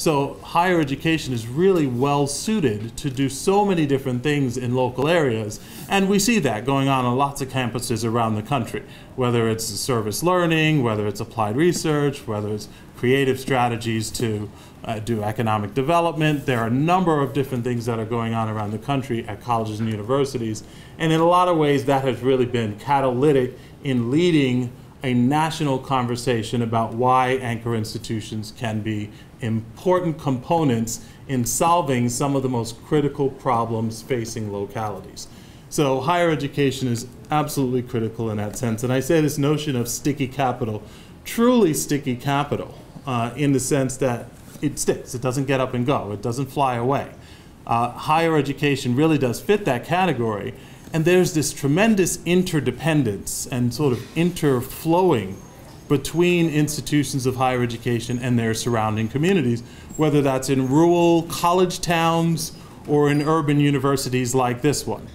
So higher education is really well suited to do so many different things in local areas, and we see that going on lots of campuses around the country, whether it's service learning, whether it's applied research, whether it's creative strategies to do economic development. There are a number of different things that are going on around the country at colleges and universities, and in a lot of ways that has really been catalytic in leading a national conversation about why anchor institutions can be important components in solving some of the most critical problems facing localities. So higher education is absolutely critical in that sense. And I say this notion of sticky capital, truly sticky capital, in the sense that it sticks, it doesn't get up and go, it doesn't fly away. Higher education really does fit that category. And there's this tremendous interdependence and sort of interflowing between institutions of higher education and their surrounding communities, whether that's in rural college towns or in urban universities like this one.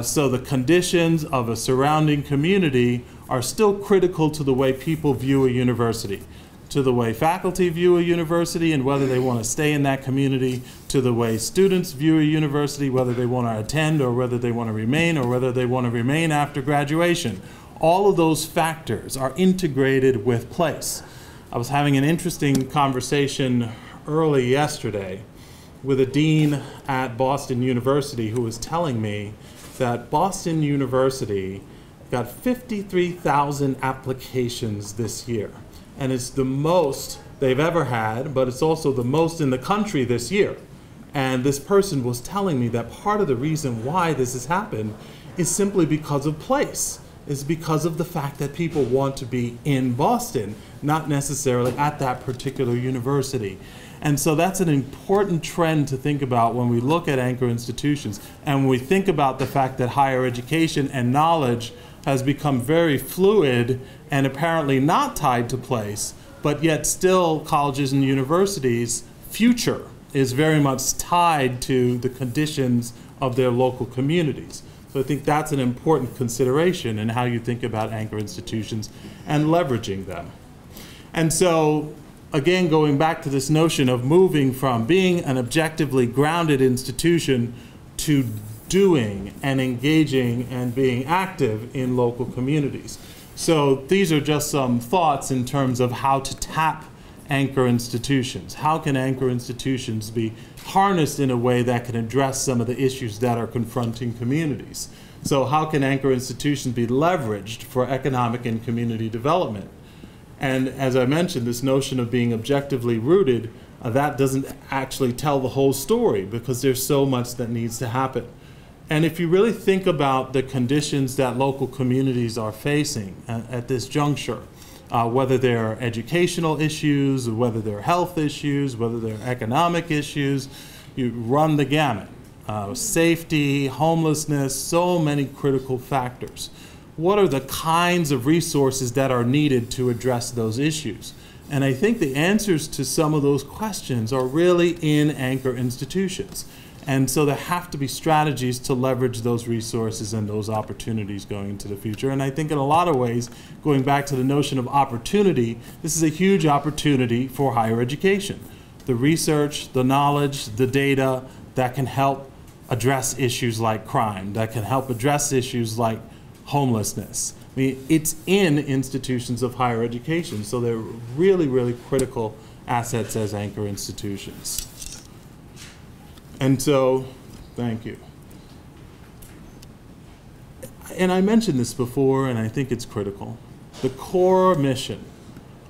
So the conditions of a surrounding community are still critical to the way people view a university, to the way faculty view a university and whether they want to stay in that community, to the way students view a university, whether they want to attend or whether they want to remain or whether they want to remain after graduation. All of those factors are integrated with place. I was having an interesting conversation early yesterday with a dean at Boston University who was telling me that Boston University got 53,000 applications this year. And it's the most they've ever had, but it's also the most in the country this year. And this person was telling me that part of the reason why this has happened is simply because of place. Is because of the fact that people want to be in Boston, not necessarily at that particular university. And so that's an important trend to think about when we look at anchor institutions and when we think about the fact that higher education and knowledge has become very fluid and apparently not tied to place, but yet still colleges and universities' future is very much tied to the conditions of their local communities. So I think that's an important consideration in how you think about anchor institutions and leveraging them. And so, again, going back to this notion of moving from being an objectively grounded institution to doing and engaging and being active in local communities. So these are just some thoughts in terms of how to tap anchor institutions. How can anchor institutions be harnessed in a way that can address some of the issues that are confronting communities? So how can anchor institutions be leveraged for economic and community development? And as I mentioned, this notion of being objectively rooted, that doesn't actually tell the whole story because there's so much that needs to happen. And if you really think about the conditions that local communities are facing at this juncture, whether they're educational issues, whether they're health issues, whether they're economic issues, you run the gamut. Safety, homelessness, so many critical factors. What are the kinds of resources that are needed to address those issues? And I think the answers to some of those questions are really in anchor institutions. And so there have to be strategies to leverage those resources and those opportunities going into the future. And I think in a lot of ways, going back to the notion of opportunity, this is a huge opportunity for higher education. The research, the knowledge, the data that can help address issues like crime, that can help address issues like homelessness. I mean, it's in institutions of higher education, so they're really, really critical assets as anchor institutions. And so, thank you. And I mentioned this before, and I think it's critical. The core mission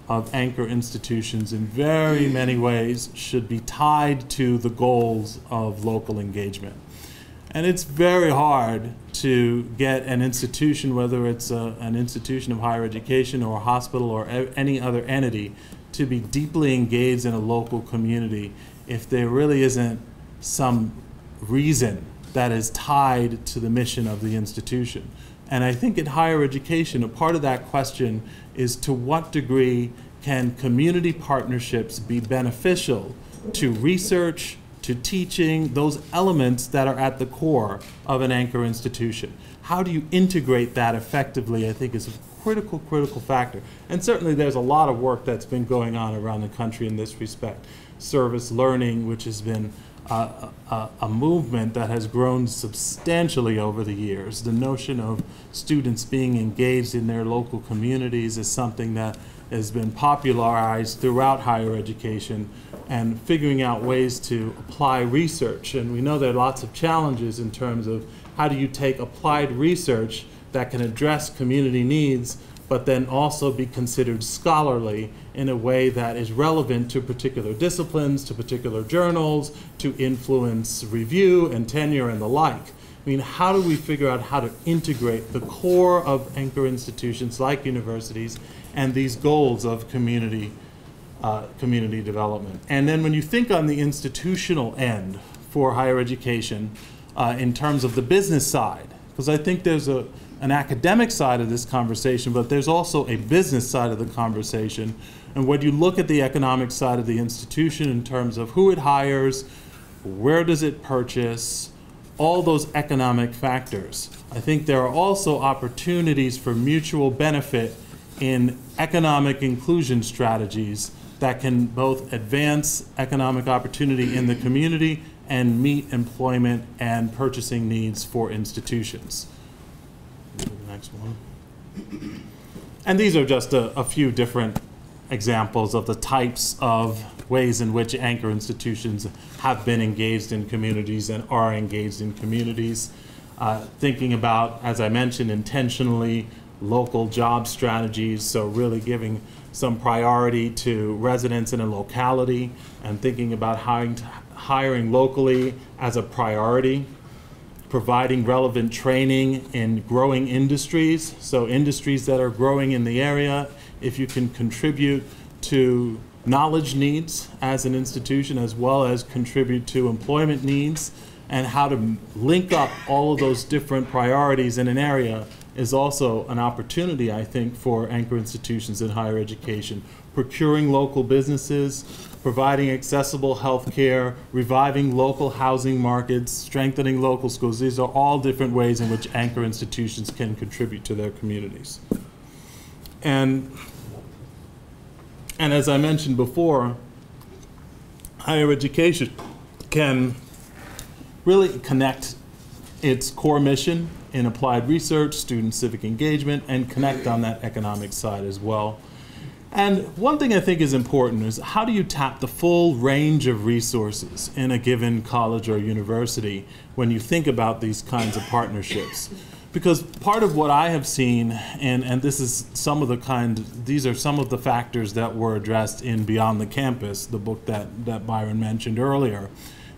of anchor institutions in very many ways should be tied to the goals of local engagement. And it's very hard to get an institution, whether it's an institution of higher education or a hospital or any other entity, to be deeply engaged in a local community if there really isn't some reason that is tied to the mission of the institution. And I think in higher education, a part of that question is to what degree can community partnerships be beneficial to research, to teaching, those elements that are at the core of an anchor institution. How do you integrate that effectively, I think, is a critical factor. And certainly there's a lot of work that's been going on around the country in this respect. service learning, which has been a movement that has grown substantially over the years. The notion of students being engaged in their local communities is something that has been popularized throughout higher education, and figuring out ways to apply research. And we know there are lots of challenges in terms of how do you take applied research that can address community needs, but then also be considered scholarly in a way that is relevant to particular disciplines, to particular journals, to influence review and tenure and the like. I mean, how do we figure out how to integrate the core of anchor institutions like universities and these goals of community development? And then when you think on the institutional end for higher education, in terms of the business side, because I think there's an academic side of this conversation, but there's also a business side of the conversation. And when you look at the economic side of the institution in terms of who it hires, where does it purchase, all those economic factors, I think there are also opportunities for mutual benefit in economic inclusion strategies that can both advance economic opportunity in the community and meet employment and purchasing needs for institutions. The next one. And these are just a few different examples of the types of ways in which anchor institutions have been engaged in communities and are engaged in communities. Thinking about, as I mentioned, intentionally local job strategies, so really giving some priority to residents in a locality and thinking about hiring locally as a priority, providing relevant training in growing industries, so industries that are growing in the area, if you can contribute to knowledge needs as an institution as well as contribute to employment needs, and how to link up all of those different priorities in an area is also an opportunity, I think, for anchor institutions in higher education. Procuring local businesses, providing accessible health care, reviving local housing markets, strengthening local schools. These are all different ways in which anchor institutions can contribute to their communities. And as I mentioned before, higher education can really connect its core mission in applied research, student civic engagement, and connect on that economic side as well. And one thing I think is important is how do you tap the full range of resources in a given college or university when you think about these kinds of partnerships? Because part of what I have seen, and this is some of the these are some of the factors that were addressed in Beyond the Campus, the book that Byron mentioned earlier.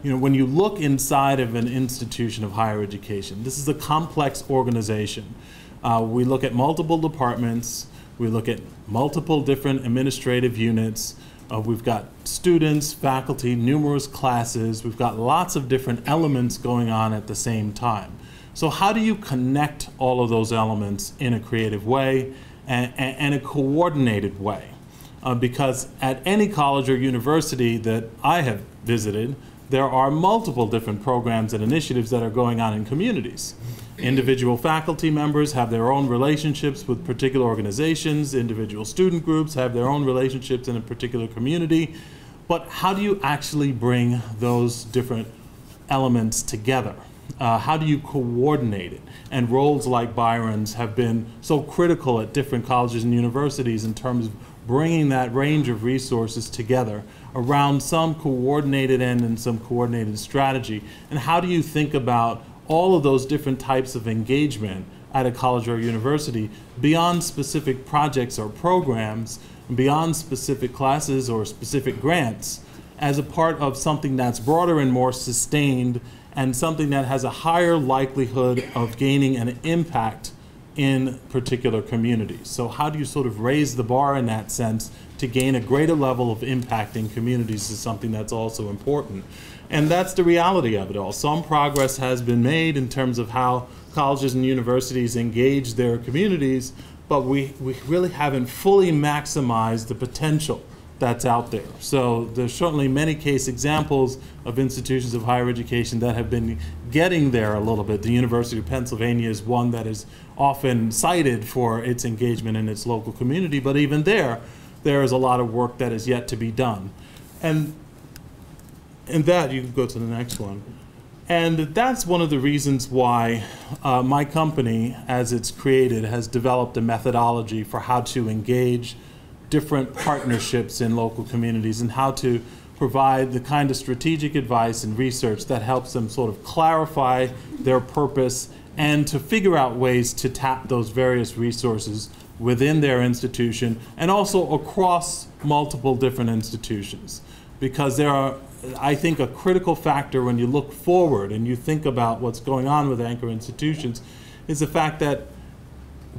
You know, when you look inside of an institution of higher education, this is a complex organization. We look at multiple departments, we look at multiple different administrative units, we've got students, faculty, numerous classes, we've got lots of different elements going on at the same time. So how do you connect all of those elements in a creative way and a coordinated way? Because at any college or university that I have visited, there are multiple different programs and initiatives that are going on in communities. Individual faculty members have their own relationships with particular organizations, individual student groups have their own relationships in a particular community, but how do you actually bring those different elements together? How do you coordinate it? And roles like Byron's have been so critical at different colleges and universities in terms of bringing that range of resources together around some coordinated end and some coordinated strategy. And how do you think about all of those different types of engagement at a college or university beyond specific projects or programs, beyond specific classes or specific grants, as a part of something that's broader and more sustained and something that has a higher likelihood of gaining an impact in particular communities? So how do you sort of raise the bar in that sense to gain a greater level of impact in communities is something that's also important. And that's the reality of it all. Some progress has been made in terms of how colleges and universities engage their communities, but we really haven't fully maximized the potential that's out there. So there's certainly many case examples of institutions of higher education that have been getting there a little bit. The University of Pennsylvania is one that is often cited for its engagement in its local community, but even there is a lot of work that is yet to be done. And And that, you can go to the next one. And that's one of the reasons why my company, as it's created, has developed a methodology for how to engage different partnerships in local communities and how to provide the kind of strategic advice and research that helps them sort of clarify their purpose and to figure out ways to tap those various resources within their institution and also across multiple different institutions. Because there are, I think, a critical factor when you look forward and you think about what's going on with anchor institutions is the fact that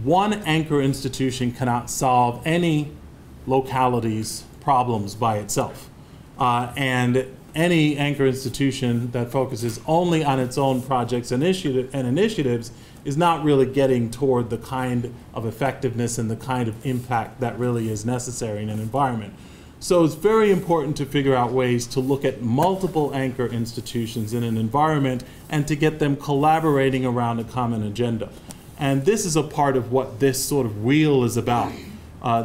one anchor institution cannot solve any locality's problems by itself. And any anchor institution that focuses only on its own projects and initiatives is not really getting toward the kind of effectiveness and the kind of impact that really is necessary in an environment. So it's very important to figure out ways to look at multiple anchor institutions in an environment and to get them collaborating around a common agenda. And this is a part of what this sort of wheel is about.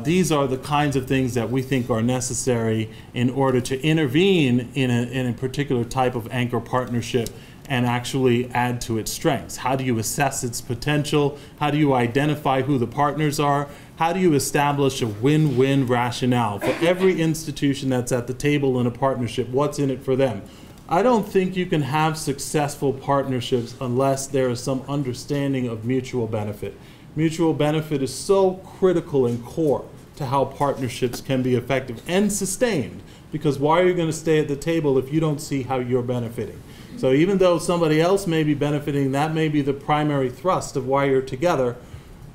These are the kinds of things that we think are necessary in order to intervene in a particular type of anchor partnership and actually add to its strengths. How do you assess its potential? How do you identify who the partners are? How do you establish a win-win rationale for every institution that's at the table in a partnership? What's in it for them? I don't think you can have successful partnerships unless there is some understanding of mutual benefit. Mutual benefit is so critical and core to how partnerships can be effective and sustained, because why are you going to stay at the table if you don't see how you're benefiting? So even though somebody else may be benefiting, that may be the primary thrust of why you're together,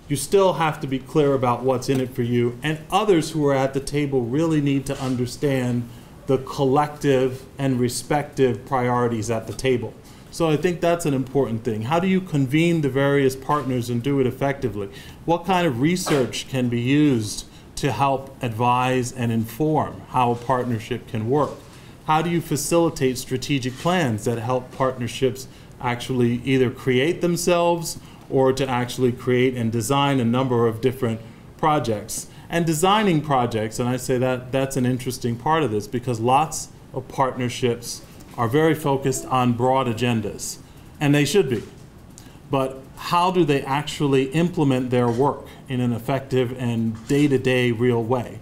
you still have to be clear about what's in it for you, and others who are at the table really need to understand the collective and respective priorities at the table. So I think that's an important thing. How do you convene the various partners and do it effectively? What kind of research can be used to help advise and inform how a partnership can work? How do you facilitate strategic plans that help partnerships actually either create themselves or to actually create and design a number of different projects? And designing projects, and I say that that's an interesting part of this, because lots of partnerships are very focused on broad agendas, and they should be. But how do they actually implement their work in an effective and day-to-day real way?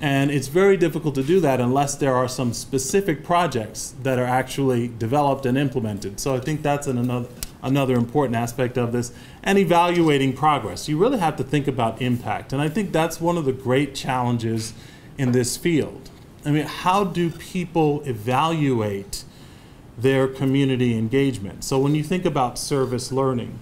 And it's very difficult to do that unless there are some specific projects that are actually developed and implemented. So I think that's another important aspect of this. And evaluating progress. You really have to think about impact. And I think that's one of the great challenges in this field. I mean, how do people evaluate their community engagement? So when you think about service learning,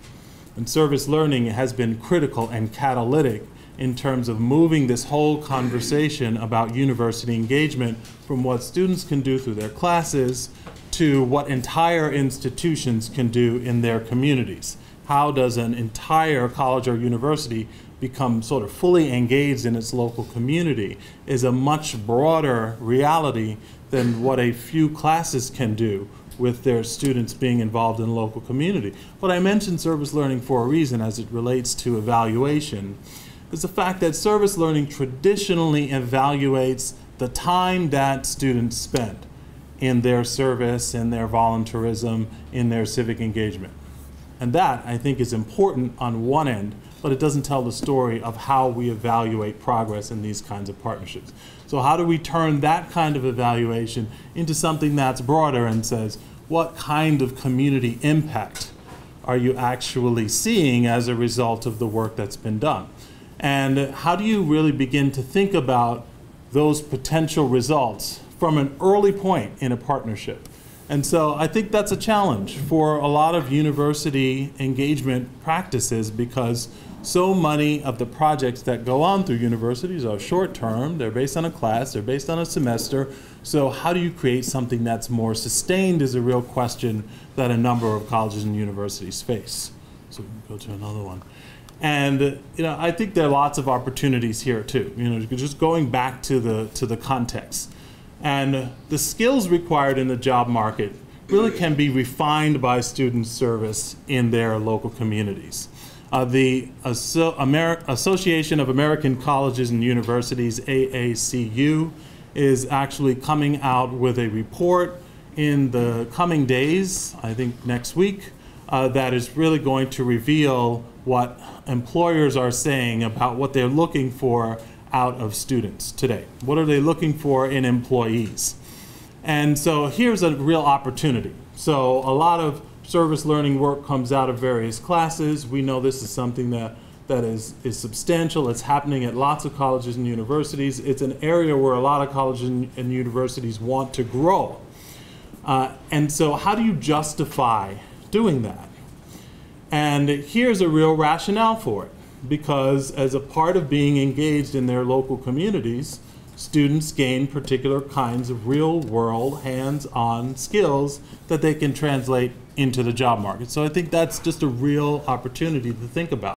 and service learning has been critical and catalytic in terms of moving this whole conversation about university engagement from what students can do through their classes to what entire institutions can do in their communities. How does an entire college or university become sort of fully engaged in its local community is a much broader reality than what a few classes can do with their students being involved in the local community. But I mentioned service learning for a reason as it relates to evaluation. Is the fact that service learning traditionally evaluates the time that students spend in their service, in their volunteerism, in their civic engagement. And that, I think, is important on one end, but it doesn't tell the story of how we evaluate progress in these kinds of partnerships. So how do we turn that kind of evaluation into something that's broader and says, what kind of community impact are you actually seeing as a result of the work that's been done? And how do you really begin to think about those potential results from an early point in a partnership? And so I think that's a challenge for a lot of university engagement practices, because so many of the projects that go on through universities are short-term, they're based on a class, they're based on a semester. So how do you create something that's more sustained is a real question that a number of colleges and universities face. So we can go to another one. And I think there are lots of opportunities here too. Just going back to the context. And the skills required in the job market really can be refined by student service in their local communities. The Association of American Colleges and Universities, AACU, is actually coming out with a report in the coming days, I think next week, that is really going to reveal what employers are saying about what they're looking for out of students today. What are they looking for in employees? And so here's a real opportunity. So a lot of service learning work comes out of various classes. We know this is something that is substantial. It's happening at lots of colleges and universities. It's an area where a lot of colleges and universities want to grow. And so how do you justify doing that? And here's a real rationale for it. Because as a part of being engaged in their local communities, students gain particular kinds of real-world, hands-on skills that they can translate into the job market. So I think that's just a real opportunity to think about.